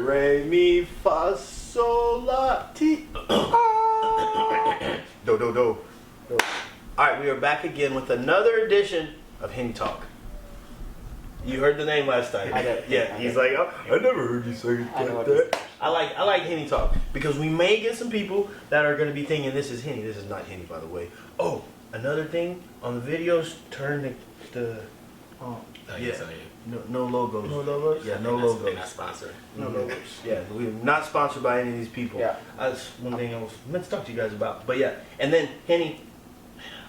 re, mi, fa, sol, la, ti. Do, do, do. Alright, we are back again with another edition of Henny Talk. You heard the name last time. I did. Yeah, he's like, oh, I never heard you say it like that. I like Henny Talk because we may get some people that are going to be thinking this is Henny. This is not Henny, by the way. Oh, another thing on the videos, turn the no logos. No logos? Yeah, no logos. They're not sponsored. No logos. Yeah, we're not sponsored by any of these people. Yeah. That's one thing I was meant to talk to you guys about. But yeah, and then Henny,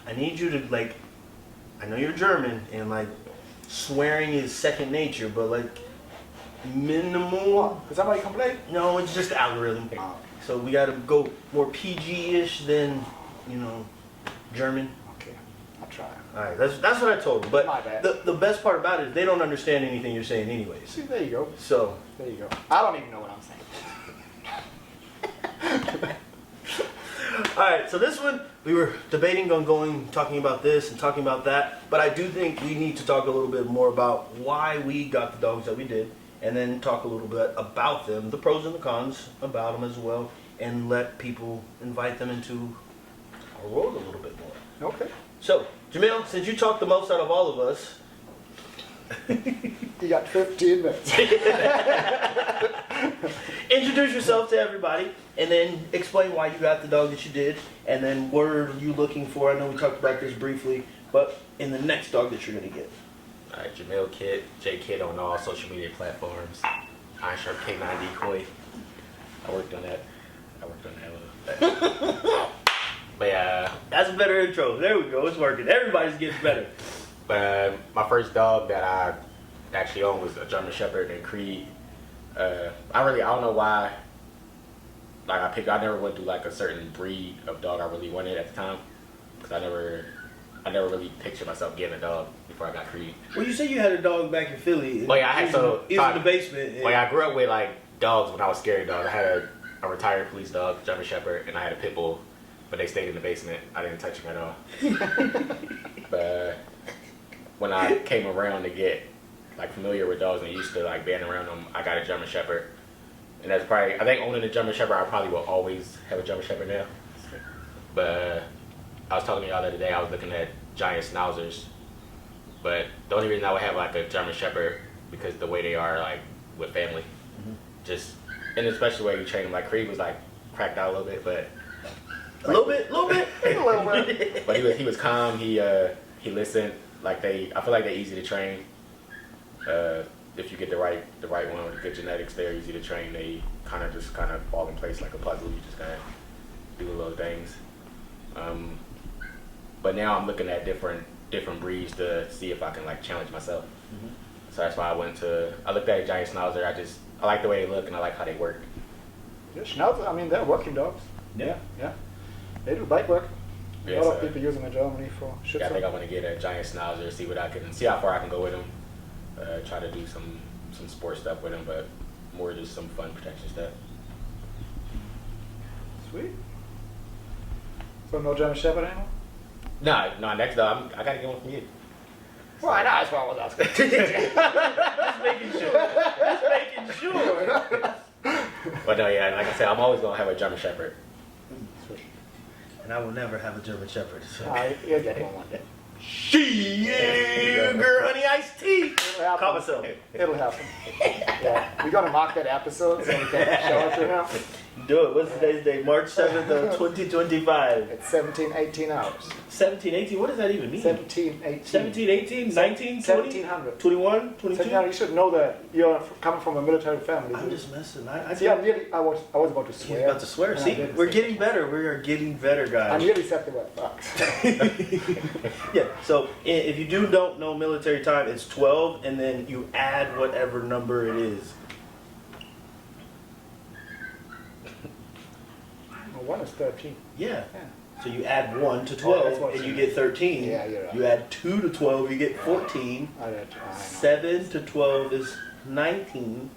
I need you to like, I know you're German and like swearing is second nature, but like minimal. Is that why you complain? No, it's just the algorithm. Oh. So we got to go more PG-ish than, you know, German. Okay, I'll try. All right, that's what I told them. But My bad. the best part about it is they don't understand anything you're saying anyways. See, there you go. So There you go. I don't even know what I'm saying. all right, so this one we were debating on talking about this and talking about that, but I do think we need to talk a little bit more about why we got the dogs that we did, and then talk a little bit about them, the pros and the cons about them as well, and let people invite them into our world a little bit more. Okay. So, Jamil, since you talk the most out of all of us, You got 15 minutes. introduce yourself to everybody, and then explain why you got the dog that you did, and then what are you looking for? I know we talked about this briefly, but in the next dog that you're going to get. Alright, Jamil Kid, J Kid on all social media platforms. Iron Shark K9 Decoy. I worked on that a little bit. But yeah, That's a better intro. There we go. It's working. Everybody's getting better. but my first dog that I actually owned was a German Shepherd named Creed. I don't know why. Like I never went through like a certain breed of dog I really wanted at the time, because I never really pictured myself getting a dog before I got Creed. Well, you said you had a dog back in Philly. Well, yeah, I had He was in the basement. Well, yeah, I grew up with like dogs when I was scared dog. I had a retired police dog, German Shepherd, and I had a pit bull, but they stayed in the basement. I didn't touch them at all. But when I came around to get like familiar with dogs and used to like being around them, I got a German Shepherd, and that's probably, I think owning a German Shepherd, I probably will always have a German Shepherd now. But I was talking to y'all the other day, I was looking at giant schnauzers, but the only reason I would have like a German Shepherd because the way they are like with family, just, and especially the way you train them. Like Creed was like cracked out a little bit, but A little bit. but he was calm. He listened. Like I feel like they're easy to train. If you get the right one with good genetics, they're easy to train. They kind of fall in place like a puzzle. You just gotta do the little things. But now I'm looking at different breeds to see if I can like challenge myself. So that's why I looked at a giant schnauzer. I like the way they look and I like how they work. Yeah, Schnauzer, I mean, they're working dogs. Yeah. Yeah. They do bike work. Yeah, a lot of so- people use them in Germany for shit. Yeah, I think I want to get a giant schnauzer, see how far I can go with them. Try to do some sport stuff with them, but more just some fun protection stuff. Sweet. So no German Shepherd anymore? No, next dog, I gotta get one from you. Well, I know, that's what I was asking. Just making sure. But no, yeah, like I said, I'm always gonna have a German Shepherd. Sweet. And I will never have a German Shepherd. So. You'll get one day. Yeah, girl, honey, iced tea. It'll happen. Call myself. It'll happen. Yeah. We're gonna mark that episode so we can show it to him. Do it. What's today's date? March 7th of 2025. It's 17, 18 hours. 17, 18, what does that even mean? 17, 18. 17, 18, 19, 20, 1700. 21, 22? 1700. You should know that you're coming from a military family. I'm just messing. I See, I was about to He's swear. about to swear. And I See, didn't we're say getting better. We are getting better, I guys. nearly said the word fuck. Yeah, so if you don't know military time, it's 12, and then you add whatever number it is. Well, 1 is 13. Yeah. Yeah. So you add 1 to Oh, 12, that's what and you it get is. 13. Yeah, you're right. You add 2 to 12, you get 14. I know. 7 to 12 is 19.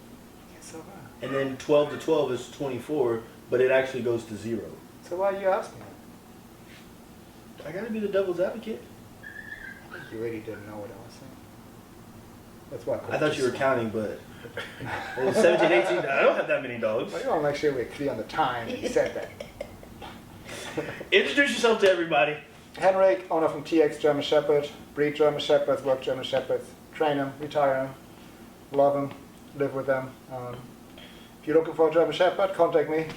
So, And then 12 to 12 is 24, but it actually goes to 0. so why are you asking? I gotta be the devil's advocate. I think you really didn't know what I was saying. That's why. I thought you were counting, but 17, 18, I don't have that many dogs. I want to make sure we're clear on the time when you said that. Introduce yourself to everybody. Henrik, owner from TX German Shepherd, breed German Shepherds, work German Shepherds, train them, retire them, love them, live with them. If you're looking for a German Shepherd, contact me.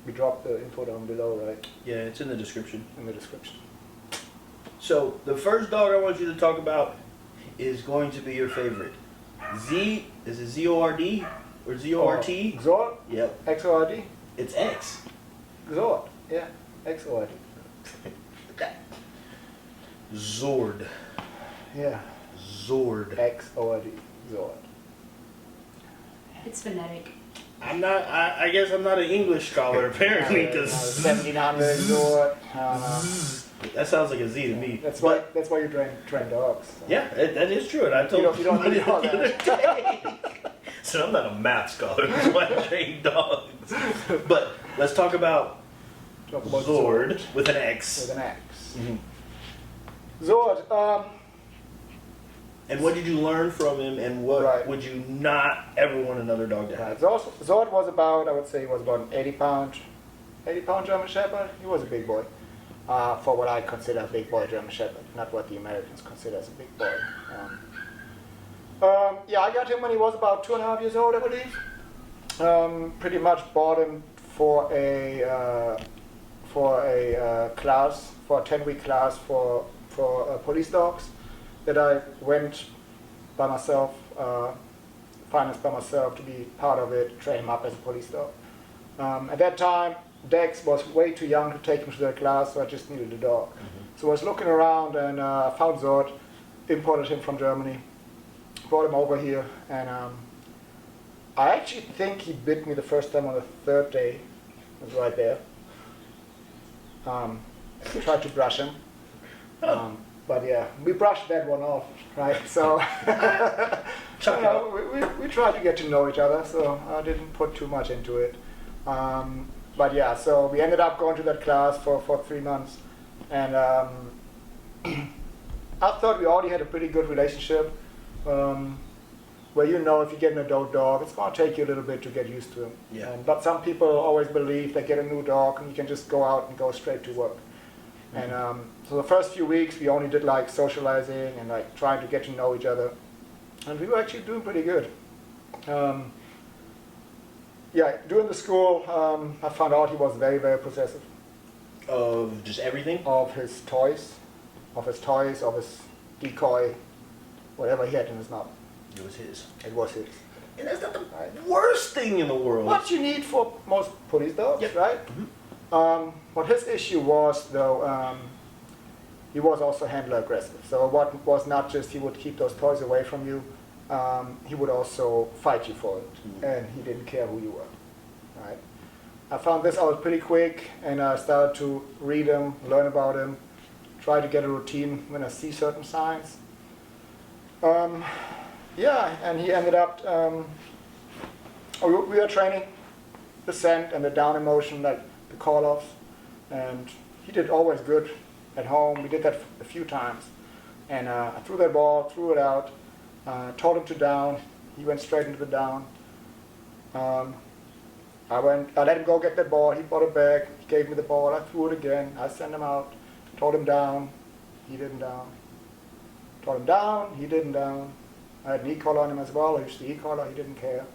We dropped the info down below, right? Yeah, it's in the description. In the description. So the first dog I want you to talk about is going to be your favorite. Z, is it Z-O-R-D or Z-O-R-T? Xord? Yep. X-O-R-D? It's X. Xord. Yeah, X-O-R-D. Zord. Yeah, Zord. X-O-R-D. Xord. It's phonetic. I'm not, I guess I'm not an English scholar apparently, because 1700 Xord. that sounds like a Z to me. That's why you train dogs. So. Yeah, that is true. And I told You don't need all the other that. day. So I'm not a math scholar, that's why I train dogs. But let's talk about Talk about Zord with an X. With an X. Mhm. Zord, And what did you learn from him, and what Right. would you not ever want another dog to have? Zord was about, I would say, he was about an 80-pound German Shepherd. He was a big boy, for what I consider a big boy German Shepherd, not what the Americans consider as a big boy. Yeah, I got him when he was about 2.5 years old, I believe. Pretty much bought him for a class, for a 10-week class for police dogs that I went by myself, financed by myself to be part of it, train him up as a police dog. At that time, Dex was way too young to take him to that class, so I just needed a dog. So I was looking around and found Zord, imported him from Germany, brought him over here, and I actually think he bit me the first time on the third day. It was right there. Tried to brush him. But yeah, we brushed that one off, right? So we tried to get to know each other, so I didn't put too much into it. But yeah, so we ended up going to that class for 3 months, and I thought we already had a pretty good relationship. Where if you get an adult dog, it's going to take you a little bit to get used to him. Yeah. But some people always believe they get a new dog and you can just go out and go straight to work. And so the first few weeks we only did like socializing and like trying to get to know each other, and we were actually doing pretty good. Yeah, during the school, I found out he was very, very possessive Of just everything? of his toys, of his decoy, whatever he had in his mouth. It was his. It was his. And that's not the Right. worst thing in the world. What you need for most police dogs, Yep. right? What his issue was, though, he was also handler aggressive. So what was not just he would keep those toys away from you, he would also fight you for it, and he didn't care who you were, right? I found this out pretty quick, and I started to read him, learn about him, try to get a routine when I see certain signs. Yeah, and he ended up, we were training the scent and the down emotion, like the call-offs, and he did always good at home. We did that a few times, and I threw that ball, threw it out, told him to down. He went straight into the down. I let him go get that ball. He brought it back. He gave me the ball. I threw it again. I sent him out. Told him down. He didn't down. Told him down. He didn't down. I had an e-collar on him as well. I used the e-collar. He didn't care.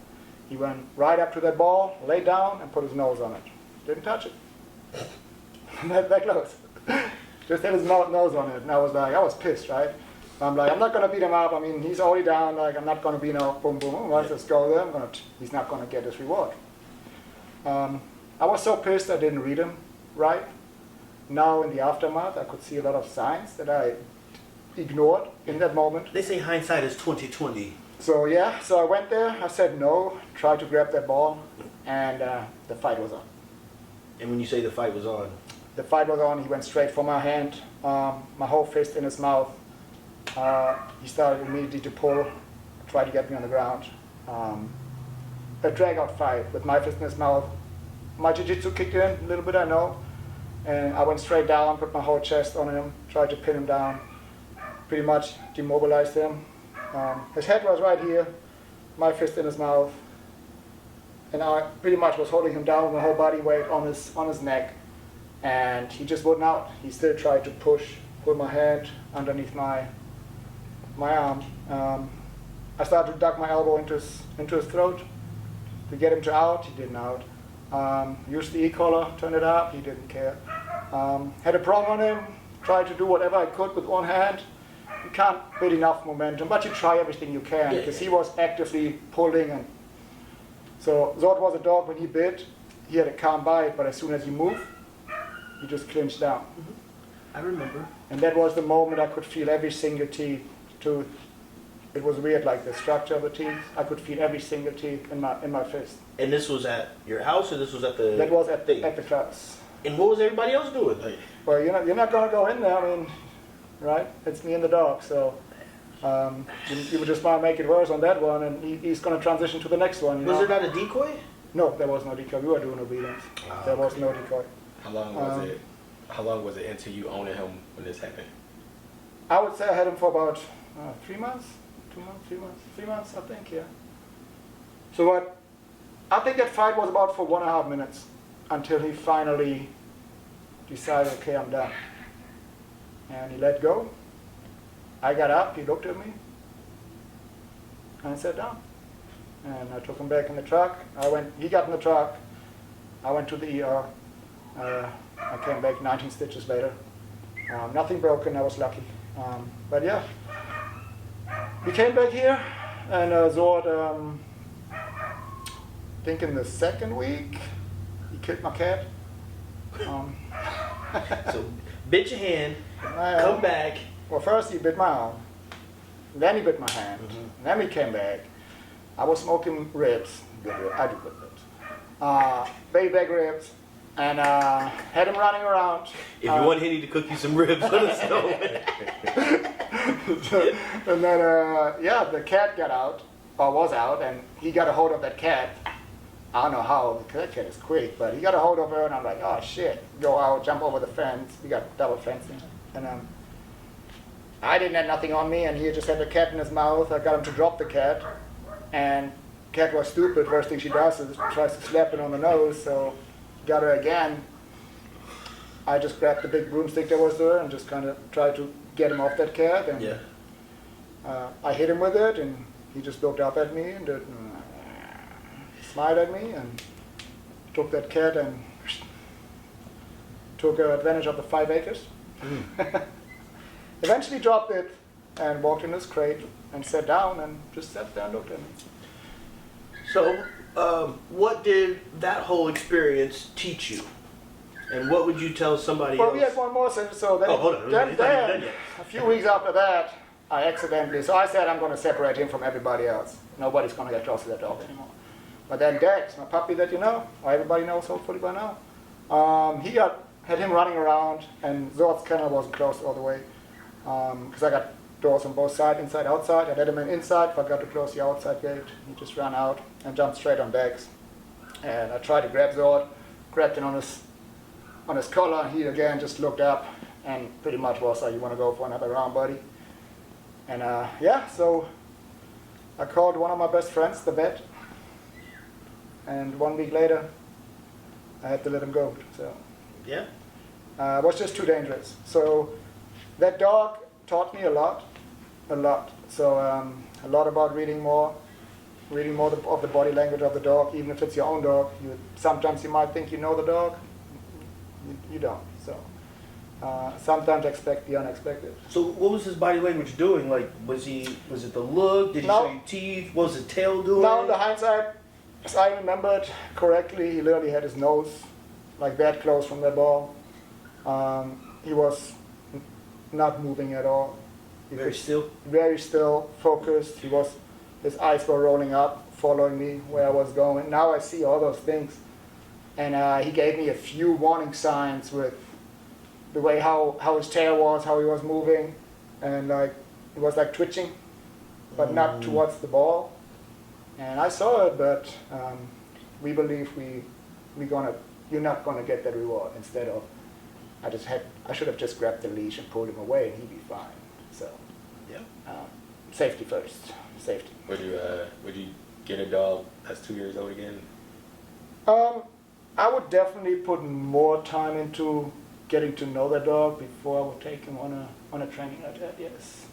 He went right up to that ball, laid down, and put his nose on it. Didn't touch it. that close. Just had his nose on it. And I was pissed, right? I'm like, I'm not going to beat him up. I mean, he's already down. Like, I'm not going to be boom, boom. Once let's go there, he's not going to get his reward. I was so pissed I didn't read him right. Now in the aftermath, I could see a lot of signs that I ignored in that moment. They say hindsight is 20/20. So yeah, so I went there. I said no, tried to grab that ball, and the fight was on. And when you say the fight was on, The fight was on. He went straight for my hand, my whole fist in his mouth. He started immediately to pull, try to get me on the ground. A drag-out fight with my fist in his mouth. My jiu-jitsu kicked in a little bit, I know, and I went straight down, put my whole chest on him, tried to pin him down, pretty much demobilized him, His head was right here, my fist in his mouth, and I pretty much was holding him down with my whole body weight on his neck, and he just wouldn't out. He still tried to pull my hand underneath my arm. I started to duck my elbow into his throat to get him to out. He didn't out. Used the e-collar, turned it up. He didn't care. Had a prong on him. Tried to do whatever I could with one hand. You can't build enough momentum, but you try everything you can because he was actively pulling. And so Zord was a dog. When he bit, he had a calm bite, but as soon as you move, he just clinched down. Mm-hmm. I remember. And that was the moment I could feel every single tooth. It was weird, like the structure of the teeth. I could feel every single teeth in my fist. And this was at your house, or this was at the? That was at the class. And what was everybody else doing? Like, Well, you're not going to go in there. I mean, right? It's me and the dog. So you would just want to make it worse on that one, and he's going to transition to the next one. You was know? there not a decoy? No, there was no decoy. We were doing obedience. There was no decoy. How long was it? How long was it until you owned him when this happened? I would say I had him for about 3 months, 3 months, I think, yeah. So what? I think that fight was about for 1.5 minutes until he finally decided, okay, I'm done. And he let go. I got up, he looked at me, and I sat down. And I took him back in the truck. He got in the truck. I went to the ER. I came back 19 stitches later. Nothing broken, I was lucky. But yeah, we came back here, and Zord, I think in the 2nd week, he kicked my cat. So, bit your hand, And come back. Well, first he bit my arm, then he bit my hand, and then we came back. I was smoking ribs. I do good ribs. Baby back ribs, and had him running around. If you want Henny to cook you some ribs, let us know. And then, the cat got out, or was out, and he got a hold of that cat. I don't know how, because that cat is quick, but he got a hold of her, and I'm like, oh shit. Go out, jump over the fence. We got double fencing. And I didn't have nothing on me, and he just had the cat in his mouth. I got him to drop the cat, and cat was stupid. First thing she does is tries to slap it on the nose, so got her again. I just grabbed the big broomstick that was there and just kind of tried to get him off that cat, and I hit him with it, and he just looked up at me and smiled at me and took that cat and took advantage of the 5 acres. Eventually dropped it and walked in his crate and sat down and just sat there and looked at me. So, what did that whole experience teach you? And what would you tell somebody Well, else? we had one more, so then, hold on. then, It's not even done yet. a few weeks after that, I said I'm going to separate him from everybody else. Nobody's going to get close to that dog anymore. But then Dex, my puppy that you know, or everybody knows hopefully by now, had him running around, and Zord's kennel wasn't closed all the way, because I got doors on both sides, inside, outside. I let him in inside, forgot to close the outside gate. He just ran out and jumped straight on Dex. And I tried to grab Zord, grabbed him on his collar, and he again just looked up and pretty much was like, you want to go for another round, buddy? And so I called one of my best friends, the vet, and 1 week later, I had to let him go. So Yeah. it was just too dangerous. So that dog taught me a lot. So a lot about reading more of the body language of the dog, even if it's your own dog. Sometimes you might think you know the dog, you don't. So sometimes expect the unexpected. So, what was his body language doing? Like, was it the look? Did he No. show you teeth? What was his tail doing? Now, the hindsight, as I remembered correctly, he literally had his nose like that close from that ball. He was not moving at all. Very still. Very still, focused. His eyes were rolling up, following me where I was going. Now I see all those things. And he gave me a few warning signs with the way how his tail was, how he was moving, and like it was like twitching, but not towards the ball. And I saw it, but we believe you're not gonna get that reward. Instead of, I should have just grabbed the leash and pulled him away, and he'd be fine. So, Yeah. safety first. Safety. Would you get a dog that's 2 years old again? I would definitely put more time into getting to know the dog before I would take him on a training like that. Yes.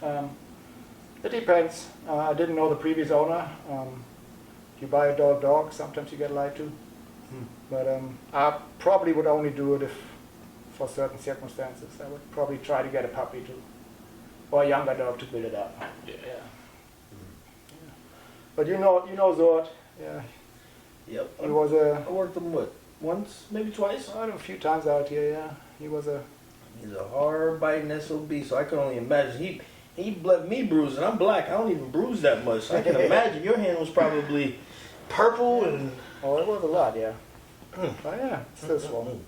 It depends. I didn't know the previous owner. You buy a dog, sometimes you get lied to. But I probably would only do it if, for certain circumstances. I would probably try to get a puppy too, or a younger dog to build it up. Yeah. Yeah. But you know Zord. Yeah. Yep. He was a. I worked him once, maybe twice. I had a few times out here. Yeah. He was a. He's a hard biting SOB, so I can only imagine. He left me bruised, and I'm black. I don't even bruise that much. So I can imagine your hand was probably purple and. Oh, it was a lot. Yeah. Oh yeah. It's still swollen.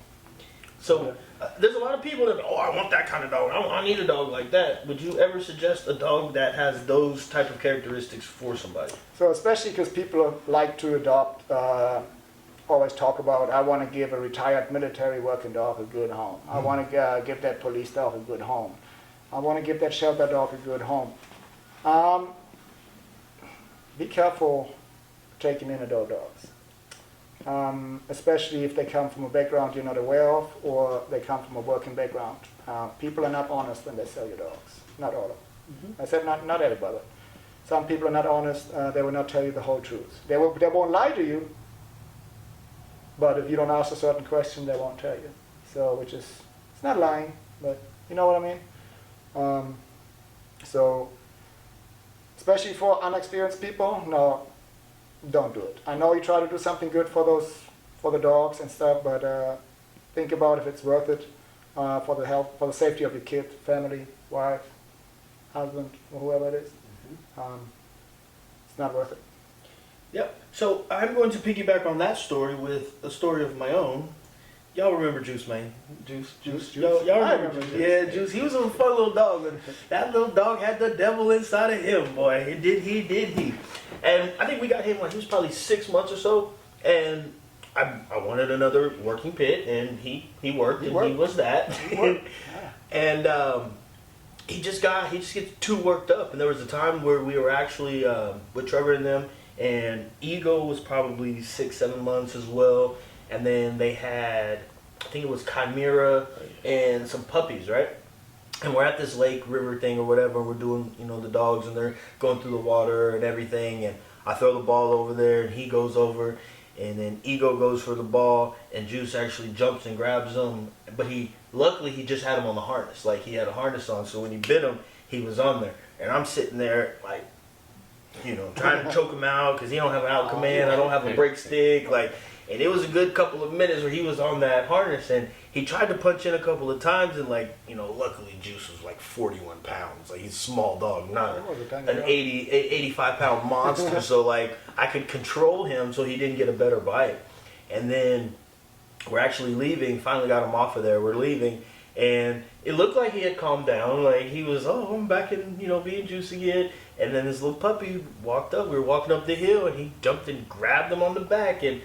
So there's a lot of people that, I want that kind of dog. I need a dog like that. Would you ever suggest a dog that has those type of characteristics for somebody? So especially because people like to adopt, always talk about, I want to give a retired military working dog a good home. I want to give that police dog a good home. I want to give that shelter dog a good home. Be careful taking in adult dogs. Especially if they come from a background you're not aware of, or they come from a working background. People are not honest when they sell your dogs. Not all of them. I said not everybody. Some people are not honest. They will not tell you the whole truth. They won't lie to you, but if you don't ask a certain question, they won't tell you. So, it's not lying, but you know what I mean? So, especially for unexperienced people, no, don't do it. I know you try to do something good for the dogs and stuff, but think about if it's worth it for the health, for the safety of your kid, family, wife, husband, or whoever it is. It's not worth it. Yep. So I'm going to piggyback on that story with a story of my own. Y'all remember Juice, man? Juice. Y'all remember Juice? Yeah, Juice. He was a fun little dog, and that little dog had the devil inside of him, boy. Did he? And I think we got him when he was probably 6 months or so, and I wanted another working pit, and he worked. He was that. He worked. And he just gets too worked up, and there was a time where we were actually with Trevor and them, and Ego was probably 6-7 months as well. And then they had, I think it was Chimera and some puppies, right? And we're at this lake, river thing or whatever. We're doing, the dogs, and they're going through the water and everything. And I throw the ball over there, and he goes over. And then Ego goes for the ball, and Juice actually jumps and grabs him. But luckily, he just had him on the harness. Like, he had a harness on, so when he bit him, he was on there. And I'm sitting there, like, trying to choke him out because he don't have an out command. I don't have a break stick. And it was a good couple of minutes where he was on that harness, and he tried to punch in a couple of times, and luckily Juice was like 41 pounds. Like, he's a small dog, not an 85 pound monster. So I could control him so he didn't get a better bite. And then we're actually leaving, finally got him off of there. We're leaving, and it looked like he had calmed down. Like, he was, I'm back in, being Juice again. And then this little puppy walked up. We were walking up the hill, and he jumped and grabbed him on the back, and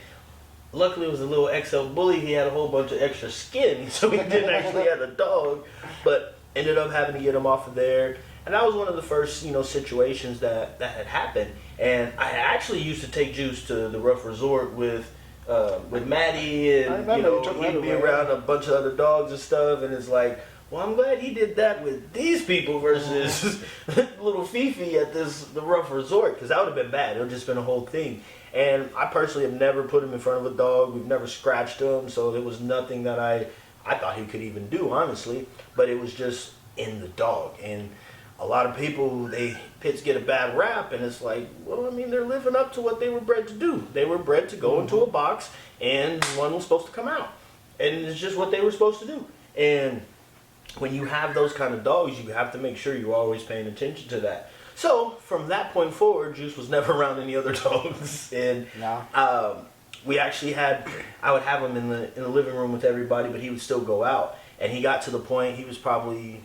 luckily it was a little XL bully. He had a whole bunch of extra skin, so he didn't actually have a dog, but ended up having to get him off of there. And that was one of the first, situations that had happened. And I actually used to take Juice to the Rough Resort with Maddie, and he'd be around a bunch of other dogs and stuff. And it's like, well, I'm glad he did that with these people versus little Fifi at the Rough Resort, because that would have been bad. It would have just been a whole thing. And I personally have never put him in front of a dog. We've never scratched him, so it was nothing that I thought he could even do, honestly. But it was just in the dog. And a lot of people, pits get a bad rap, and it's like, well, I mean, they're living up to what they were bred to do. They were bred to go into a box, and one was supposed to come out. And it's just what they were supposed to do. And when you have those kind of dogs, you have to make sure you're always paying attention to that. So from that point forward, Juice was never around any other dogs, and we actually I would have him in the living room with everybody, but he would still go out. And he got to the point, he was probably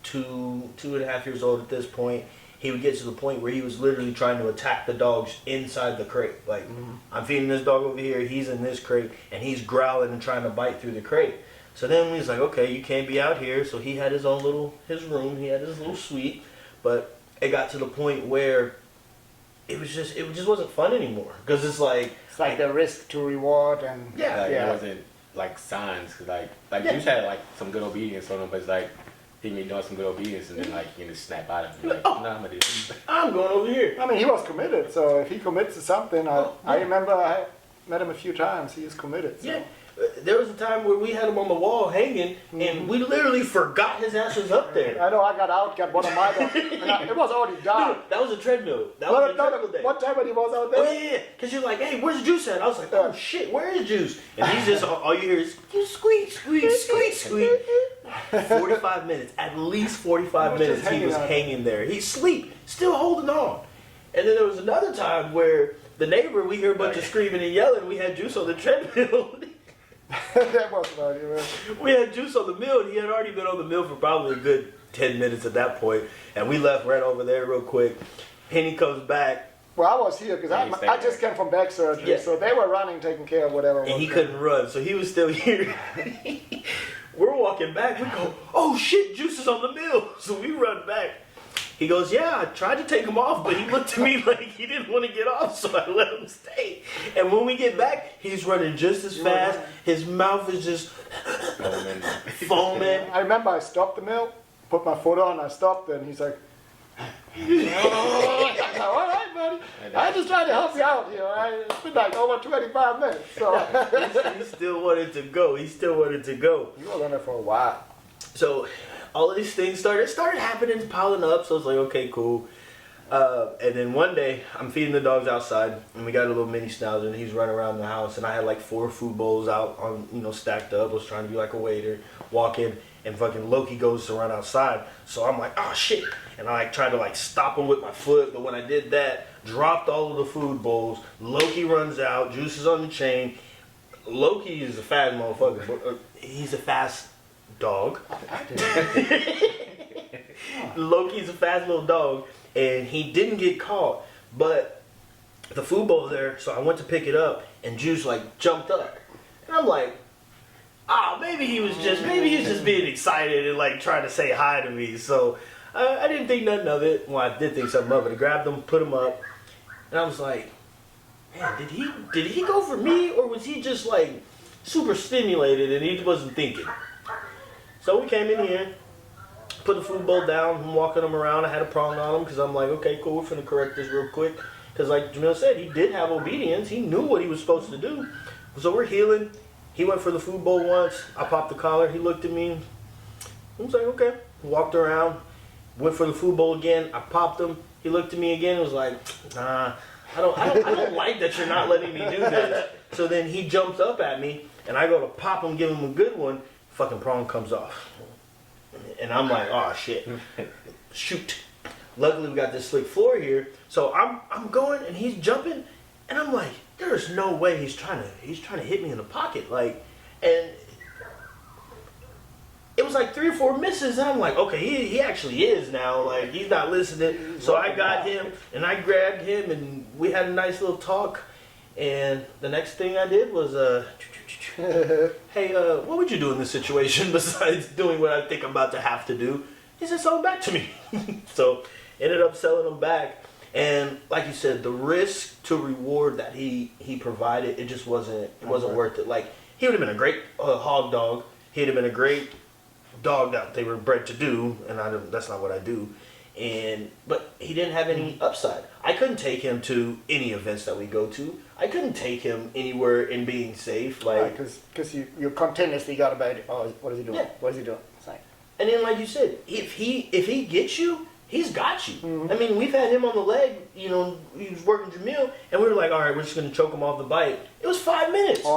2.5 years old at this point. He would get to the point where he was literally trying to attack the dogs inside the crate. Like, I'm feeding this dog over here, he's in this crate, and he's growling and trying to bite through the crate. So then he's like, okay, you can't be out here. So he had his room, he had his little suite, but it got to the point where it just wasn't fun anymore. Because it's like the risk to reward and Yeah. Like, yeah. it wasn't like signs, cause like Yeah. Juice had like some good obedience on him, but it's like he may doing some good obedience and then like he can just snap out of him. Like, Oh. no, I'm gonna do this. I'm going over here. I mean, he was committed. So if he commits to something, I remember I met him a few times. He is committed. So. Yeah. There was a time where we had him on the wall hanging, and we literally forgot his ass was up there. I know. I got out, got one of my dogs. It was already dark. Dude, that was a treadmill. That was a treadmill day. What time when he was out Oh there? yeah, because you're like, hey, where's Juice at? I was like, oh shit, where is Juice? And he's just, all you hear is, you squeak, squeak, squeak, squeak. 45 minutes, at least 45 He was just minutes he was hanging out. hanging there. He's asleep, still holding on. And then there was another time where the neighbor, we hear a bunch of screaming and yelling, we had Juice on the treadmill. That was funny, man. We had Juice on the mill, and he had already been on the mill for probably a good 10 minutes at that point. And we left right over there real quick. Henny comes back, Well, I was here because I just came from back surgery, Yeah. so they were running, taking care of whatever. and he was couldn't run, so he was still here. We're walking back. We go, oh shit, Juice is on the mill. So we run back. He goes, yeah, I tried to take him off, but he looked at me like he didn't want to get off, so I let him stay. And when we get back, he's running just as fast. His mouth is just foaming. I remember I stopped the mill, put my foot on, I stopped, and he's like, all right, buddy. I just tried to help you out here. It's been like over 25 minutes, so He still wanted to go. He still wanted to go. you were on there for a while. So all of these things started happening, piling up. So I was like, okay, cool. And then one day, I'm feeding the dogs outside, and we got a little mini schnauzer, and he's running around the house, and I had like 4 food bowls out on, stacked up. I was trying to be like a waiter, walk in, and fucking Loki goes to run outside. So I'm like, oh shit, and I like tried to like stop him with my foot, but when I did that, dropped all of the food bowls. Loki runs out, Juice is on the chain. Loki is a fast motherfucker. But, he's a fast dog. Loki's a fast little dog, and he didn't get caught, but the food bowl there, so I went to pick it up, and Juice like jumped up, and I'm like, maybe he was just being excited and like trying to say hi to me. So I didn't think nothing of it. Well, I did think something of it. I grabbed him, put him up, and I was like, man, did he go for me, or was he just like super stimulated and he wasn't thinking? So we came in here, put the food bowl down, I'm walking him around. I had a prong on him because I'm like, okay, cool, we're finna correct this real quick. Because like Jamil said, he did have obedience. He knew what he was supposed to do. So we're healing. He went for the food bowl once. I popped the collar. He looked at me. I was like, okay. Walked around. Went for the food bowl again. I popped him. He looked at me again and was like, nah, I don't like that you're not letting me do this. So then he jumps up at me, and I go to pop him, give him a good one. Fucking prong comes off. And I'm like, oh shit. Shoot. Luckily we got this slick floor here. So I'm going and he's jumping, and I'm like, there's no way he's trying to hit me in the pocket. Like, and it was like 3 or 4 misses, and I'm like, okay, he actually is now. Like, he's not listening. So I got him and I grabbed him and we had a nice little talk. And the next thing I did was hey, what would you do in this situation besides doing what I think I'm about to have to do? He said, sell him back to me. So ended up selling him back. And like you said, the risk to reward that he provided, it just wasn't worth it. Like, he would have been a great hog dog. He'd have been a great dog that they were bred to do, and that's not what I do. But he didn't have any upside. I couldn't take him to any events that we go to. I couldn't take him anywhere in being safe. Like, because you continuously got about it. Oh, what is he doing? Yeah. What is he doing? It's like, and then like you said, if he gets you, he's got you. I mean, we've had him on the leg. He was working Jamil, and we were like, all right, we're just gonna choke him off the bite. It was 5 minutes. oh,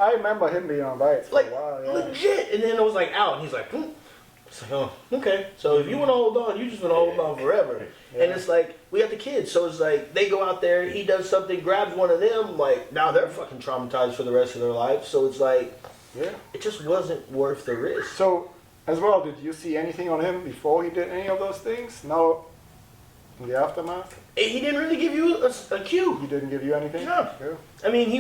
I remember him being on bites for Like, a while. Yeah. legit. And then it was like out, and he's like, It's like, oh, okay. So if you want to hold on, you just want to hold on forever. Yeah. And it's like, we got the kids. So it's like, they go out there, he does something, grabs one of them. Like, now they're fucking traumatized for the rest of their life. So it's like, Yeah. it just wasn't worth the risk. So, as well, did you see anything on him before he did any of those things? No. In the aftermath, He didn't really give you a cue. he didn't give you anything. No. Yeah. I mean, he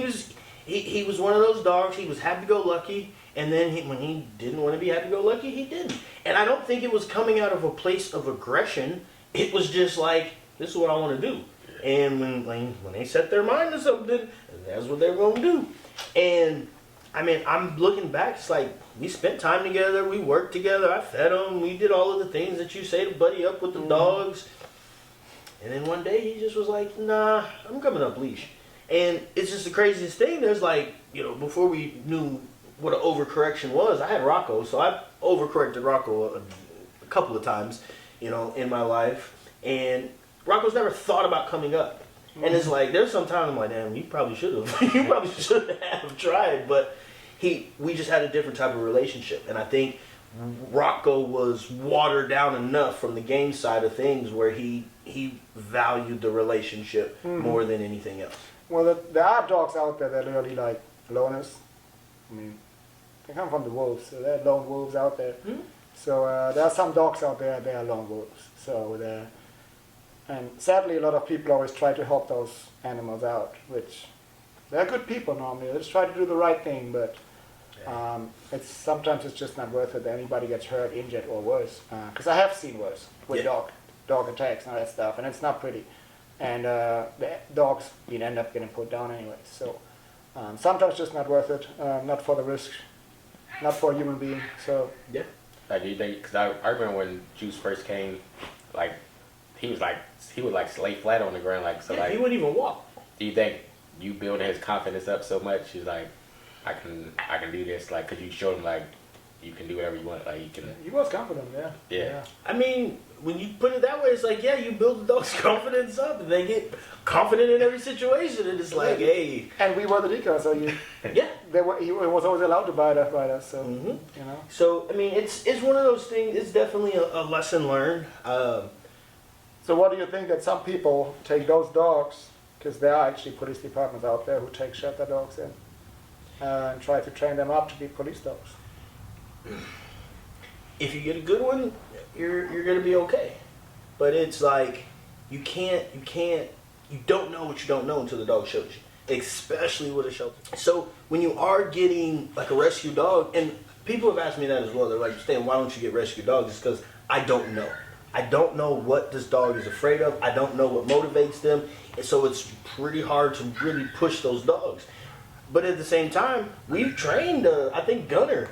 was one of those dogs. He was happy-go-lucky. And then when he didn't want to be happy-go-lucky, he didn't. And I don't think it was coming out of a place of aggression. it was just like, this is what I want to do. And when they set their mind to something, that's what they're going to do. And I mean, I'm looking back, it's like, we spent time together, we worked together, I fed them, we did all of the things that you say to buddy up with the dogs. And then one day he just was like, nah, I'm coming up leash. And it's just the craziest thing. There's like, you know, before we knew what an overcorrection was, I had Rocco, so I overcorrected Rocco a couple of times, you know, in my life. And Rocco's never thought about coming up. And it's like, there's some time I'm like, damn, you probably should have. You probably should have tried. But we just had a different type of relationship. And I think Rocco was watered down enough from the game side of things where he valued the relationship more than anything else. Well, there are dogs out there that are really like loners. I mean, they come from the wolves, so they're lone wolves out there. So there are some dogs out there that are lone wolves. So and sadly, a lot of people always try to help those animals out, which they're good people normally. They just try to do the right thing, but sometimes it's just not worth it. Anybody gets hurt, injured, or worse. Because I have seen worse with dog attacks and all that stuff, and it's not pretty. And the dogs end up getting put down anyway. So sometimes just not worth it. Not for the risk, not for a human being. So yeah. Like, do you think? Because I remember when Juice first came, like he would lay flat on the ground, like so. Like he wouldn't even walk. Do you think you building his confidence up so much? He's like, I can do this, like, cause you showed him like you can do whatever you want, like you can. He was confident, yeah. I mean, when you put it that way, it's like, yeah, you build the dog's confidence up, and they get confident in every situation, and it's like, hey. And we were the decoy, so yeah, he was always allowed to bite us, so you know. So I mean, it's one of those things. It's definitely a lesson learned. So what do you think that some people take those dogs, because there are actually police departments out there who take shelter dogs in, and try to train them up to be police dogs? If you get a good one, you're gonna be okay. But it's like you don't know what you don't know until the dog shows you, especially with a shelter. So when you are getting like a rescue dog, and people have asked me that as well. They're like, Stan, why don't you get rescue dogs? It's because I don't know. I don't know what this dog is afraid of. I don't know what motivates them. And so it's pretty hard to really push those dogs. But at the same time, we've trained, I think, Gunner,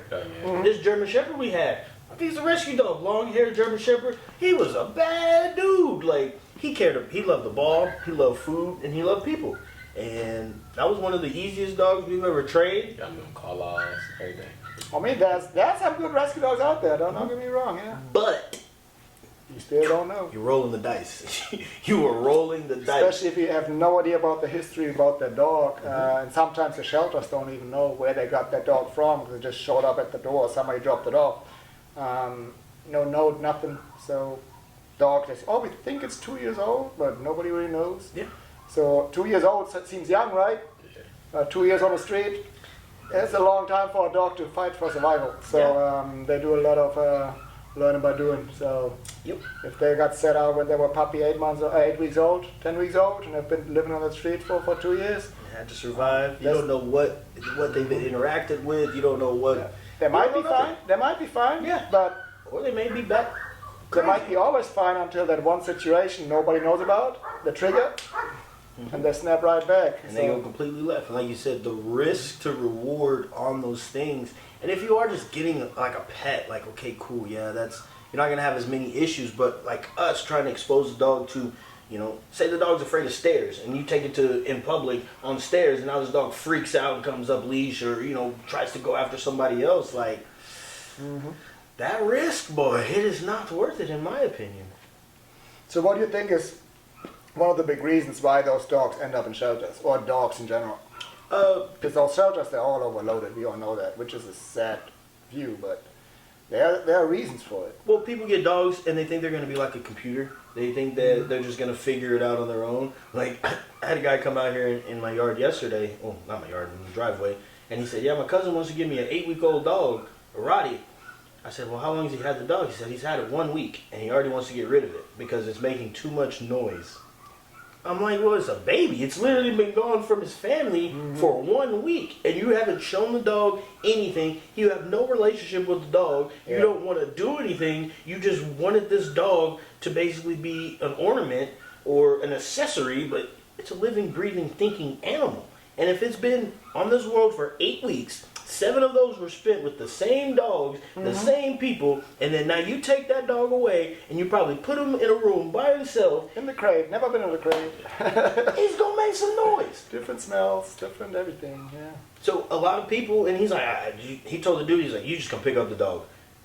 this German Shepherd we had. He's a rescue dog, long-haired German Shepherd. He was a bad dude. Like, he loved the ball, he loved food, and he loved people. And that was one of the easiest dogs we've ever trained. Got him call offs, everything. I mean, there's some good rescue dogs out there. Don't get me wrong, yeah. But you still don't know. You're rolling the dice. You were rolling the dice. Especially if you have no idea about the history about the dog. And sometimes the shelters don't even know where they got that dog from, because it just showed up at the door. Somebody dropped it off. No note, nothing. So dog, they say, oh, we think it's 2 years old, but nobody really knows. Yeah. So 2 years old seems young, right? 2 years on the street. It's a long time for a dog to fight for survival. So they do a lot of learning by doing. So if they got set out when they were puppy 8 weeks old, 10 weeks old, and have been living on the street for 2 years, they had to survive. You don't know what they've been interacted with. You don't know what. Yeah. They might be fine. They might be fine. Yeah. But or they may be back. They might be always fine until that one situation nobody knows about, the trigger, and they snap right back. And they go completely left. And like you said, the risk to reward on those things. And if you are just getting like a pet, like, okay, cool, yeah, you're not going to have as many issues. But like us trying to expose the dog to, say the dog's afraid of stairs, and you take it in public on stairs, and now this dog freaks out and comes up leash, or, tries to go after somebody else, like, that risk, boy, it is not worth it in my opinion. So what do you think is one of the big reasons why those dogs end up in shelters, or dogs in general? Because those shelters, they're all overloaded, we all know that, which is a sad view, but there are reasons for it. Well, people get dogs and they think they're going to be like a computer. They think that they're just going to figure it out on their own. Like, I had a guy come out here in my yard yesterday, well, not my yard, in the driveway, and he said, yeah, my cousin wants to give me an 8-week-old dog, a Roddy. I said, well, how long has he had the dog? He said, he's had it 1 week, and he already wants to get rid of it because it's making too much noise. I'm like, well, it's a baby. It's literally been gone from his family for 1 week, and you haven't shown the dog anything. You have no relationship with the dog. You Yeah. don't want to do anything. You just wanted this dog to basically be an ornament or an accessory, but it's a living, breathing, thinking animal. And if it's been on this world for 8 weeks, 7 of those were spent with the same dogs, the same people, and then now you take that dog away and you probably put him in a room by himself. In the crate. Never been in the crate. He's gonna make some noise. Different smells, different everything. Yeah. So a lot of people, and he's like, he told the dude, he's like, you just come pick up the dog.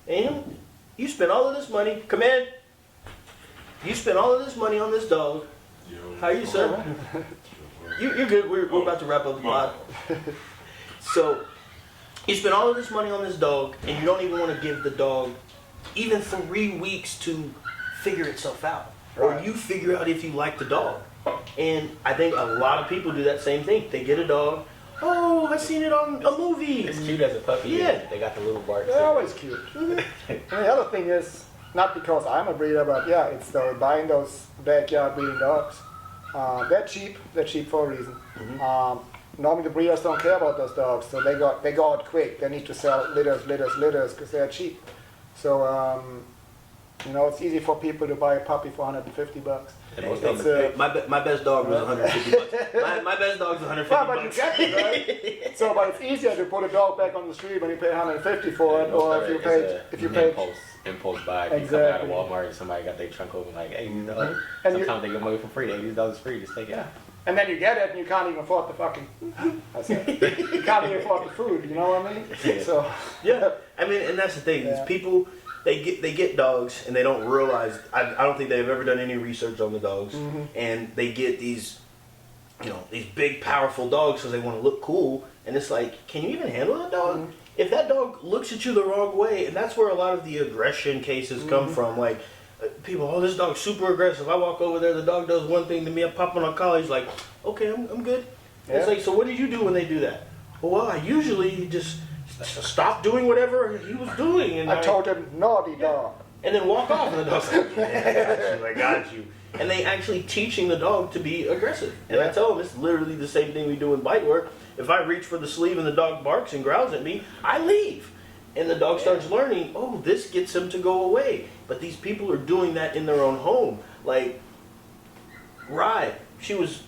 And you spent all of this money, come in. You spent all of this money on this dog. How are you, sir? You're good. We're about to wrap up the pod. So you spend all of this money on this dog, and you don't even want to give the dog even 3 weeks to figure itself out, or Right. you figure out if you like the dog. And I think a lot of people do that same thing. They get a dog. Oh, I seen it on a movie. It's cute as a puppy. Yeah. They got the little barks. They're always cute. And the other thing is, not because I'm a breeder, but yeah, it's buying those backyard breeding dogs. They're cheap. They're cheap for a reason. Normally the breeders don't care about those dogs, so they go out quick. They need to sell litters because they're cheap. So it's easy for people to buy a puppy for $150. And most It's, of them, My best dog was 150 bucks. My best dog's 150 yeah, but you bucks. get it, right? So, but it's easier to put a dog back on the street when you pay $150 for it, or if you pay. Impulse buy. If you come out of Exactly. Walmart and somebody got their trunk open, like, hey, these dogs. And Sometimes they give them away for free. Hey, these dogs are free. Just take it. Yeah. And then you get it, and you can't even afford the fucking. You can't even afford the food. You know what I mean? Yeah. So. Yeah, I mean, and that's the thing. Is Yeah. people they get dogs and they don't realize. I don't think they've ever done any research on the dogs, and they get these, these big powerful dogs because they want to look cool. And it's like, can you even handle that dog? If that dog looks at you the wrong way, and that's where a lot of the aggression cases come from. Like people, oh, this dog's super aggressive. I walk over there, the dog does one thing to me. I'm popping on collar. He's like, okay, I'm good. Yeah. It's like, so what did you do when they do that? Well, I usually just stop doing whatever he was doing, and I told him naughty dog. and then walk off, and the dog's like, yeah, I got you. And they actually teaching the dog to be aggressive. And I Yeah. tell them it's literally the same thing we do in bite work. If I reach for the sleeve and the dog barks and growls at me, I leave. And the dog starts learning, oh, this gets him to go away. But these people are doing that in their own home. Like, Rye, she was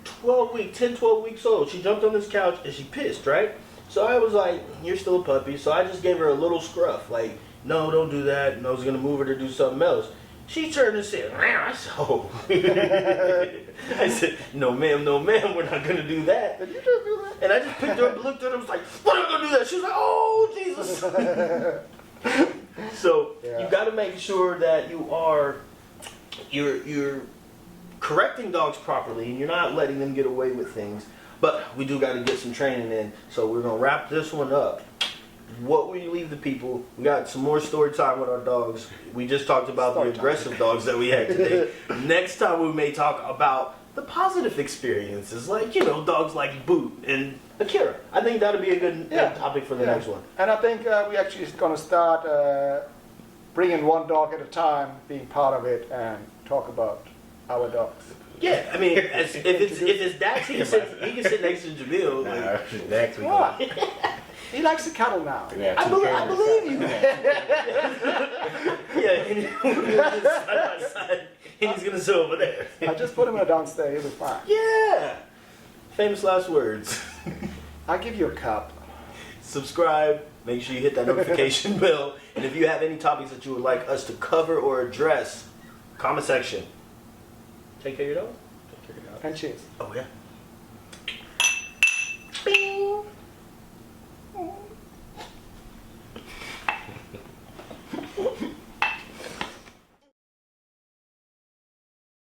12 weeks old. She jumped on this couch and she pissed, right? So I was like, you're still a puppy. So I just gave her a little scruff. Like, no, don't do that. And I was going to move her to do something else. She turned and said, meow. I said, oh. I said, no, ma'am, we're not going to do that. Did you just do that? And I just picked her up and looked at her and was like, what am I going to do that? She was like, oh, Jesus. So Yeah. you got to make sure that you're correcting dogs properly and you're not letting them get away with things. But we do got to get some training in. So we're going to wrap this one up. What will you leave the people? We got some more story time with our dogs. We just talked about Story the aggressive dogs that we had today. Next time we may talk about the positive experiences, like, dogs like Boot and Akira. I think that'll be a good topic for the next one. And I think we actually is going to start bringing one dog at a time, being part of it, and talk about our dogs. Yeah, I mean, if it's Dax, he can sit next to Jamil. Like, Next week. What? He likes to cuddle now. I believe you. Yeah, and side by side, and he's gonna sit over there. I just put him in a downstairs. He'll be fine. Yeah. Famous last words. I'll give you a cup. Subscribe. Make sure you hit that notification bell. And if you have any topics that you would like us to cover or address, comment section. Take care of your dog. And cheers. Oh yeah.